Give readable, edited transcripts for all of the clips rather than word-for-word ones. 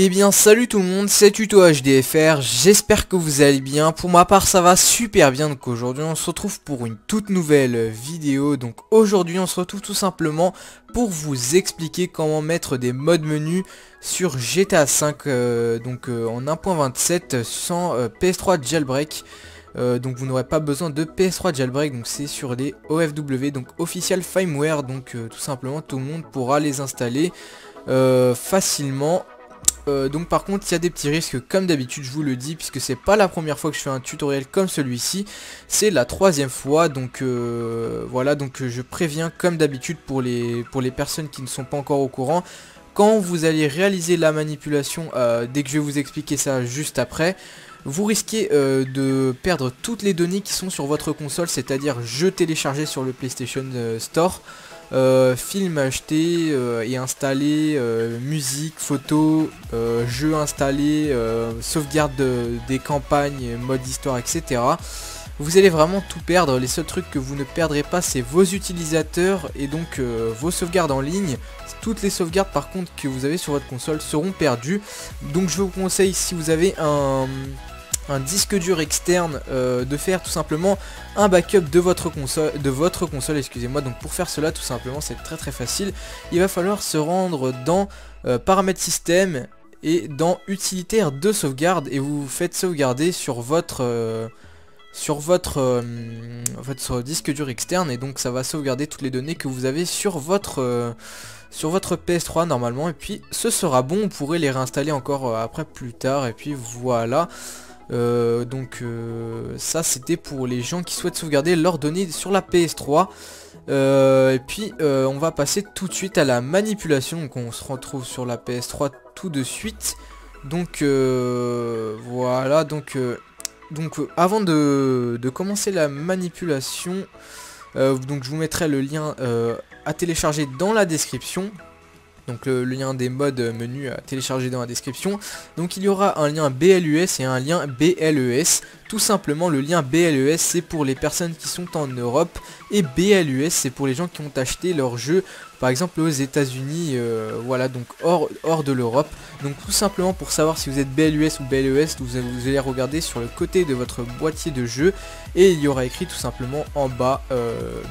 Eh bien salut tout le monde, c'est Tuto HDFR, j'espère que vous allez bien. Pour ma part ça va super bien, donc aujourd'hui on se retrouve pour une toute nouvelle vidéo. Donc aujourd'hui on se retrouve tout simplement pour vous expliquer comment mettre des modes menus sur GTA V en 1.27 sans PS3 jailbreak. Donc vous n'aurez pas besoin de PS3 jailbreak, donc c'est sur les OFW, donc Official Firmware, donc tout simplement tout le monde pourra les installer facilement. Donc par contre il y a des petits risques comme d'habitude, je vous le dis, puisque c'est pas la première fois que je fais un tutoriel comme celui-ci, c'est la troisième fois. Donc voilà, donc je préviens comme d'habitude pour les personnes qui ne sont pas encore au courant. Quand vous allez réaliser la manipulation, dès que je vais vous expliquer ça juste après, vous risquez de perdre toutes les données qui sont sur votre console, c'est-à-dire jeux téléchargés sur le PlayStation Store, films achetés et installés, musique, photos, jeux installés, sauvegarde des campagnes, mode histoire, etc. Vous allez vraiment tout perdre. Les seuls trucs que vous ne perdrez pas, c'est vos utilisateurs et donc vos sauvegardes en ligne. Toutes les sauvegardes par contre que vous avez sur votre console seront perdues. Donc je vous conseille, si vous avez un disque dur externe, de faire tout simplement un backup de votre console, excusez-moi. Donc pour faire cela, tout simplement, c'est très facile. Il va falloir se rendre dans paramètres système et dans utilitaire de sauvegarde, et vous faites sauvegarder sur votre disque dur externe, et donc ça va sauvegarder toutes les données que vous avez sur votre PS3 normalement, et puis ce sera bon. On pourrait les réinstaller encore après plus tard, et puis voilà. Ça c'était pour les gens qui souhaitent sauvegarder leurs données sur la PS3. Et puis on va passer tout de suite à la manipulation. Donc on se retrouve sur la PS3 tout de suite. Donc voilà, donc avant de commencer la manipulation, donc je vous mettrai le lien à télécharger dans la description. Donc le lien des modes menus à télécharger dans la description. Donc il y aura un lien BLUS et un lien BLES. Tout simplement, le lien BLES c'est pour les personnes qui sont en Europe, et BLUS c'est pour les gens qui ont acheté leur jeu par exemple aux États-Unis, voilà, donc hors de l'Europe. Donc tout simplement, pour savoir si vous êtes BLUS ou BLES, vous allez regarder sur le côté de votre boîtier de jeu, et il y aura écrit tout simplement en bas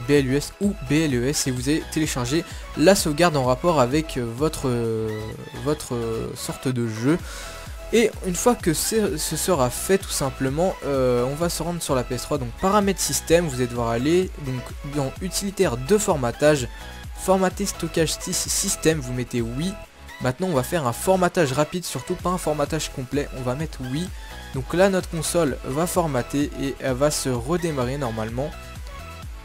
BLUS ou BLES, et vous allez télécharger la sauvegarde en rapport avec votre sorte de jeu. Et une fois que ce sera fait, tout simplement, on va se rendre sur la PS3, donc paramètres système, vous allez devoir aller donc dans utilitaire de formatage, formater stockage système, vous mettez oui. Maintenant on va faire un formatage rapide, surtout pas un formatage complet, on va mettre oui. Donc là notre console va formater et elle va se redémarrer normalement.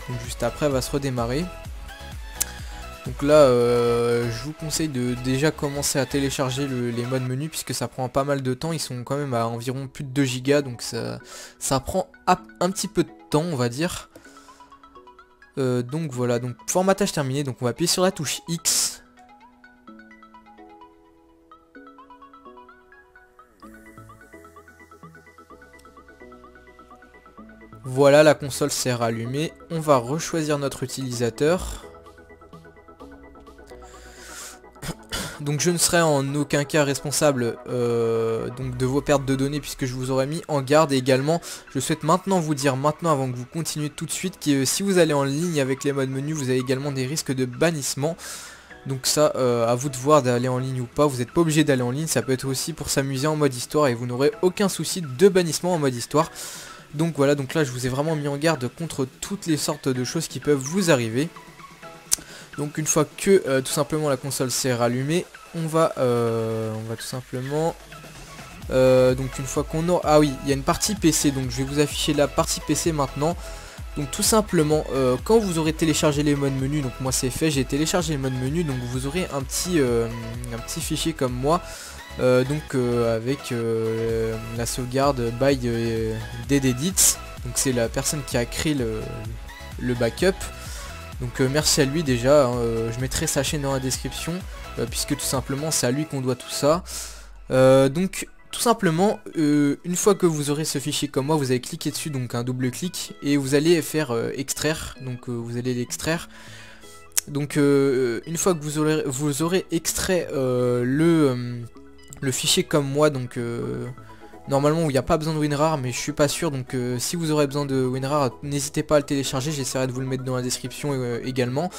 Donc juste après elle va se redémarrer. Donc là je vous conseille de déjà commencer à télécharger les modes menus, puisque ça prend pas mal de temps. Ils sont quand même à environ plus de 2 Go, donc ça prend un petit peu de temps, on va dire. Donc voilà, donc formatage terminé, donc on va appuyer sur la touche X. Voilà, la console s'est rallumée. On va rechoisir notre utilisateur. Donc je ne serai en aucun cas responsable donc de vos pertes de données, puisque je vous aurais mis en garde. Et également je souhaite maintenant vous dire, avant que vous continuiez tout de suite, que si vous allez en ligne avec les modes menus, vous avez également des risques de bannissement. Donc ça, à vous de voir d'aller en ligne ou pas. Vous n'êtes pas obligé d'aller en ligne, ça peut être aussi pour s'amuser en mode histoire, et vous n'aurez aucun souci de bannissement en mode histoire. Donc voilà, donc là je vous ai vraiment mis en garde contre toutes les sortes de choses qui peuvent vous arriver. Donc une fois que tout simplement la console s'est rallumée, on va tout simplement donc une fois qu'on aura... Ah oui, il y a une partie PC, donc je vais vous afficher la partie PC maintenant. Donc tout simplement, quand vous aurez téléchargé les modes menus, donc moi c'est fait, j'ai téléchargé les modes menus, donc vous aurez un petit fichier comme moi, avec la sauvegarde by deededits. Donc c'est la personne qui a créé le backup. Donc merci à lui déjà, je mettrai sa chaîne dans la description, puisque tout simplement c'est à lui qu'on doit tout ça. Donc tout simplement, une fois que vous aurez ce fichier comme moi, vous allez cliquer dessus, donc un double clic, et vous allez faire extraire, donc vous allez l'extraire. Donc une fois que vous aurez extrait le fichier comme moi, donc normalement où il n'y a pas besoin de WinRAR, mais je suis pas sûr, donc si vous aurez besoin de WinRAR, n'hésitez pas à le télécharger, j'essaierai de vous le mettre dans la description également.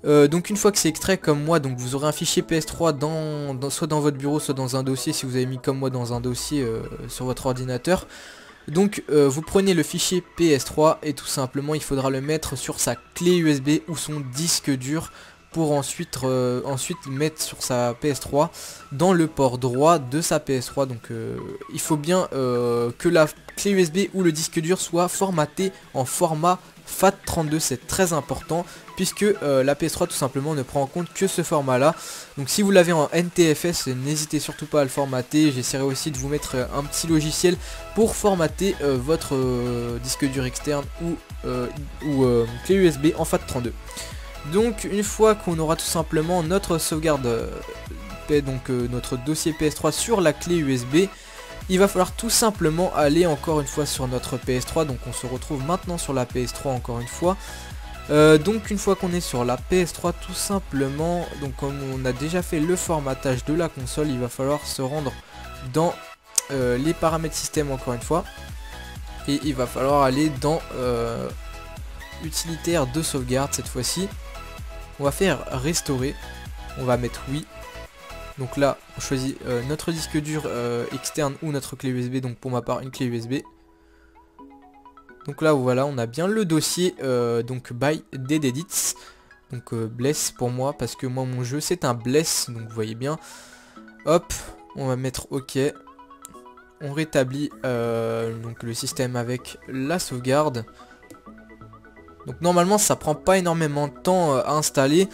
Donc une fois que c'est extrait comme moi, donc vous aurez un fichier PS3 soit dans votre bureau, soit dans un dossier, si vous avez mis comme moi dans un dossier sur votre ordinateur. Donc vous prenez le fichier PS3 et tout simplement il faudra le mettre sur sa clé USB ou son disque dur pour ensuite mettre sur sa PS3 dans le port droit de sa PS3. Donc il faut bien que la clé USB ou le disque dur soit formaté en format FAT32, c'est très important puisque la PS3 tout simplement ne prend en compte que ce format là. Donc si vous l'avez en NTFS, n'hésitez surtout pas à le formater. J'essaierai aussi de vous mettre un petit logiciel pour formater votre disque dur externe ou clé USB en FAT32. Donc une fois qu'on aura tout simplement notre sauvegarde, notre dossier PS3 sur la clé USB, il va falloir tout simplement aller encore une fois sur notre PS3. Donc on se retrouve maintenant sur la PS3 encore une fois. Donc une fois qu'on est sur la PS3 tout simplement, donc comme on a déjà fait le formatage de la console, il va falloir se rendre dans les paramètres système encore une fois. Et il va falloir aller dans utilitaire de sauvegarde cette fois-ci. On va faire restaurer, on va mettre oui. Donc là on choisit notre disque dur externe ou notre clé USB, donc pour ma part une clé USB. Donc là voilà, on a bien le dossier donc by deadedits, donc bless pour moi parce que moi mon jeu c'est un bless, donc vous voyez bien. Hop, on va mettre ok. On rétablit donc le système avec la sauvegarde. Donc normalement ça prend pas énormément de temps à installer.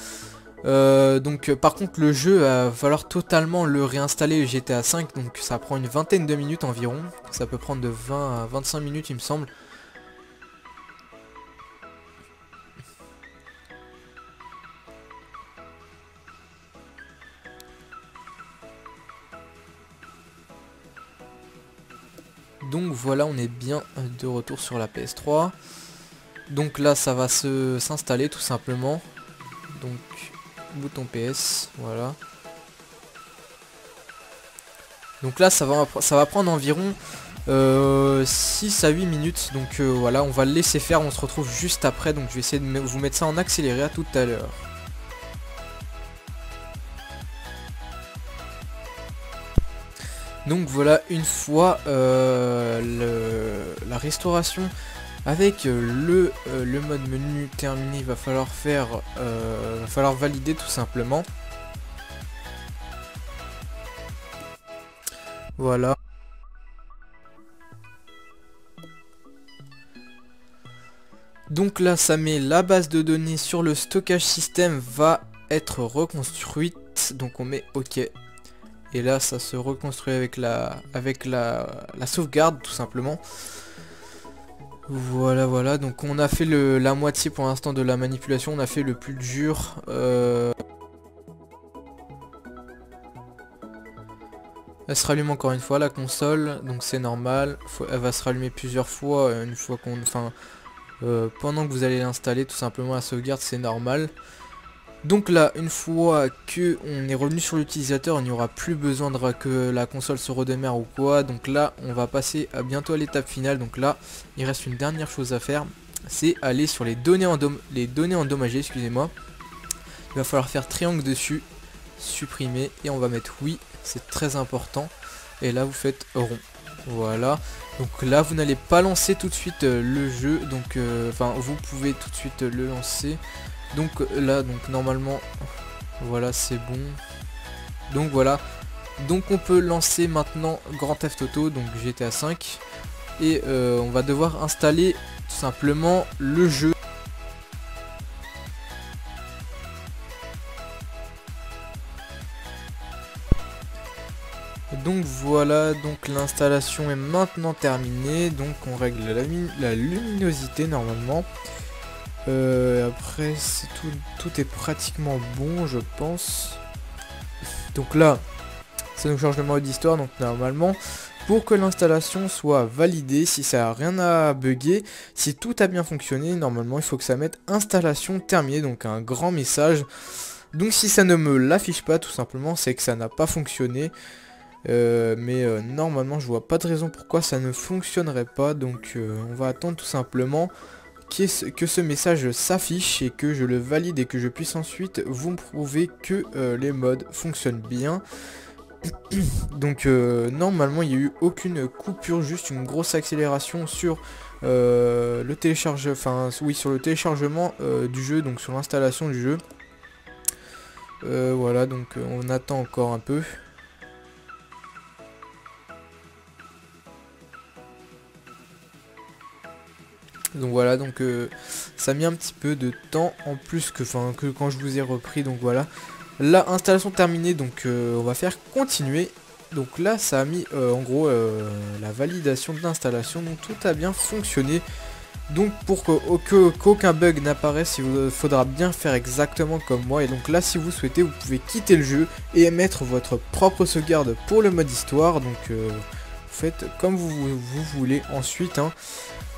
Par contre le jeu va falloir totalement le réinstaller GTA 5, donc ça prend une vingtaine de minutes environ. Ça peut prendre de 20 à 25 minutes il me semble. Donc voilà, on est bien de retour sur la PS3. Donc là ça va s'installer tout simplement. Donc bouton PS, voilà. Donc là ça va prendre environ 6 à 8 minutes. Donc voilà, on va le laisser faire, on se retrouve juste après. Donc je vais essayer de vous mettre ça en accéléré, à tout à l'heure. Donc voilà, une fois la restauration avec le mode menu terminé, il va falloir valider tout simplement. Voilà. Donc là ça met la base de données sur le stockage système va être reconstruite. Donc on met OK. Et là ça se reconstruit avec la sauvegarde tout simplement. Voilà, donc on a fait la moitié pour l'instant de la manipulation, on a fait le plus dur. Elle se rallume encore une fois la console, donc c'est normal. Elle va se rallumer plusieurs fois, une fois pendant que vous allez l'installer, tout simplement la sauvegarde, c'est normal. Donc là, une fois que on est revenu sur l'utilisateur, il n'y aura plus besoin que la console se redémarre ou quoi. Donc là, on va passer bientôt à l'étape finale. Donc là, il reste une dernière chose à faire, c'est aller sur les données endommagées, excusez-moi. Il va falloir faire triangle dessus, supprimer, et on va mettre oui, c'est très important. Et là, vous faites rond. Voilà. Donc là, vous n'allez pas lancer tout de suite le jeu. Donc, vous pouvez tout de suite le lancer. Donc là, donc normalement, voilà, c'est bon. Donc voilà. Donc on peut lancer maintenant Grand Theft Auto, donc GTA 5. Et on va devoir installer tout simplement le jeu. Donc voilà, donc l'installation est maintenant terminée. Donc on règle la luminosité normalement. Après c'est tout est pratiquement bon je pense. Donc là ça nous change le mode d'histoire. Donc normalement pour que l'installation soit validée, si ça n'a rien à bugger, si tout a bien fonctionné, normalement il faut que ça mette installation terminée, donc un grand message. Donc si ça ne me l'affiche pas tout simplement, c'est que ça n'a pas fonctionné. Mais normalement je vois pas de raison pourquoi ça ne fonctionnerait pas. Donc on va attendre tout simplement que ce message s'affiche et que je le valide et que je puisse ensuite vous prouver que les mods fonctionnent bien. Donc normalement il n'y a eu aucune coupure, juste une grosse accélération sur le sur le téléchargement du jeu, donc sur l'installation du jeu. Voilà, donc on attend encore un peu. Donc voilà, donc ça a mis un petit peu de temps en plus que quand je vous ai repris. Donc voilà, la installation terminée, donc on va faire continuer. Donc là ça a mis en gros la validation de l'installation, donc tout a bien fonctionné. Donc pour qu'aucun bug n'apparaisse, il faudra bien faire exactement comme moi. Et donc là si vous souhaitez, vous pouvez quitter le jeu et mettre votre propre sauvegarde pour le mode histoire. Donc vous faites comme vous voulez ensuite, hein.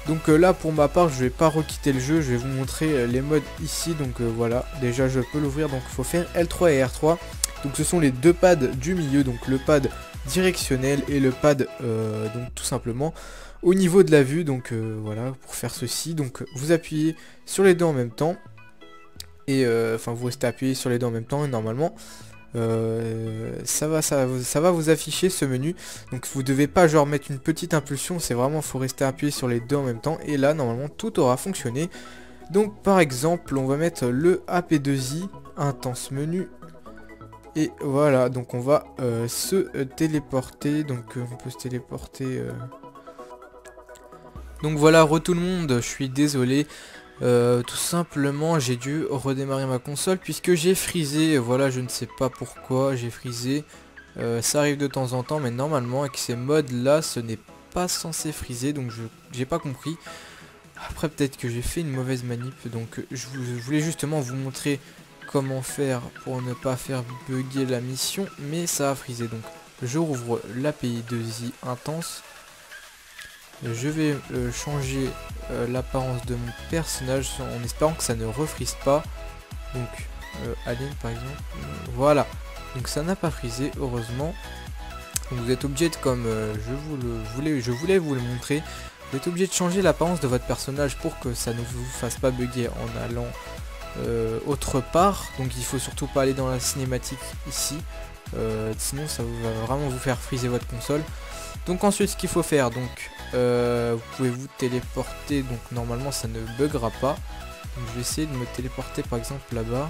Donc là pour ma part je vais pas requitter le jeu, je vais vous montrer les modes ici. Donc voilà, déjà je peux l'ouvrir, donc il faut faire L3 et R3. Donc ce sont les deux pads du milieu, donc le pad directionnel et le pad donc tout simplement au niveau de la vue. Donc voilà, pour faire ceci, donc vous appuyez sur les deux en même temps. Et vous restez appuyé sur les deux en même temps et normalement ça va vous afficher ce menu. Donc vous devez pas genre mettre une petite impulsion, c'est vraiment faut rester appuyé sur les deux en même temps. Et là normalement tout aura fonctionné. Donc par exemple on va mettre le AP2i intense menu. Et voilà, donc on va se téléporter. Donc on peut se téléporter Donc voilà, tout le monde, je suis désolé. Tout simplement j'ai dû redémarrer ma console puisque j'ai frisé. Voilà, je ne sais pas pourquoi j'ai frisé. Ça arrive de temps en temps, mais normalement avec ces modes là ce n'est pas censé friser. Donc j'ai pas compris. Après peut-être que j'ai fait une mauvaise manip. Donc je voulais justement vous montrer comment faire pour ne pas faire bugger la mission, mais ça a frisé. Donc je rouvre l'API 2i intense. Je vais changer l'apparence de mon personnage en espérant que ça ne refrise pas. Donc Alien par exemple, voilà. Donc ça n'a pas frisé heureusement. Donc vous êtes obligé de, comme je voulais vous le montrer, vous êtes obligé de changer l'apparence de votre personnage pour que ça ne vous fasse pas bugger en allant autre part. Donc il faut surtout pas aller dans la cinématique ici, sinon ça va vraiment vous faire friser votre console. Donc ensuite ce qu'il faut faire, donc vous pouvez vous téléporter, donc normalement ça ne buggera pas. Donc je vais essayer de me téléporter par exemple là-bas.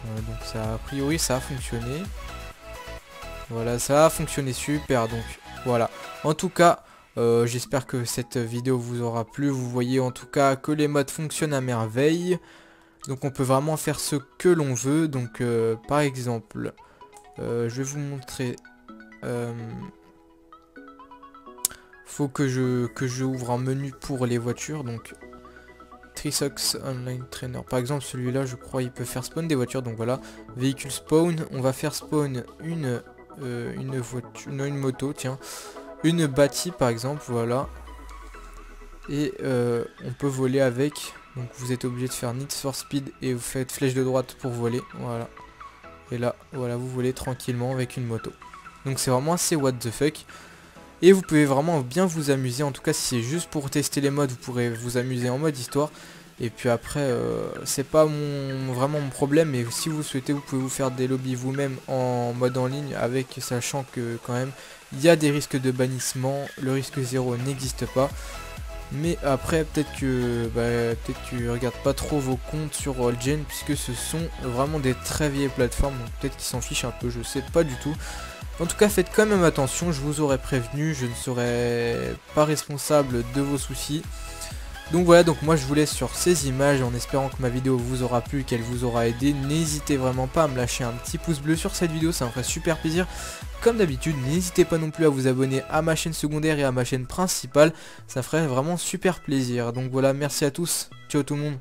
Donc ça, a priori ça a fonctionné. Voilà, ça a fonctionné super. Donc voilà, en tout cas j'espère que cette vidéo vous aura plu. Vous voyez en tout cas que les mods fonctionnent à merveille. Donc on peut vraiment faire ce que l'on veut. Donc par exemple je vais vous montrer. Faut que je ouvre un menu pour les voitures. Donc Trisox Online Trainer. Par exemple celui-là je crois il peut faire spawn des voitures. Donc voilà, véhicule spawn. On va faire spawn une voiture, non, une moto, tiens. Une bâtie par exemple, voilà. Et on peut voler avec. Donc vous êtes obligé de faire Need for Speed et vous faites flèche de droite pour voler. Voilà. Et là, voilà, vous volez tranquillement avec une moto. Donc c'est vraiment assez what the fuck. Et vous pouvez vraiment bien vous amuser. En tout cas, si c'est juste pour tester les modes, vous pourrez vous amuser en mode histoire. Et puis après, c'est pas vraiment mon problème. Mais si vous souhaitez, vous pouvez vous faire des lobbies vous-même en mode en ligne. Avec, sachant que quand même, il y a des risques de bannissement. Le risque 0 n'existe pas. Mais après, peut-être que tu regardes pas trop vos comptes sur Allgen, puisque ce sont vraiment des très vieilles plateformes. Donc peut-être qu'ils s'en fichent un peu, je sais pas du tout. En tout cas, faites quand même attention, je vous aurais prévenu, je ne serai pas responsable de vos soucis. Donc voilà, donc moi je vous laisse sur ces images en espérant que ma vidéo vous aura plu, qu'elle vous aura aidé. N'hésitez vraiment pas à me lâcher un petit pouce bleu sur cette vidéo, ça me ferait super plaisir. Comme d'habitude, n'hésitez pas non plus à vous abonner à ma chaîne secondaire et à ma chaîne principale, ça ferait vraiment super plaisir. Donc voilà, merci à tous, ciao tout le monde.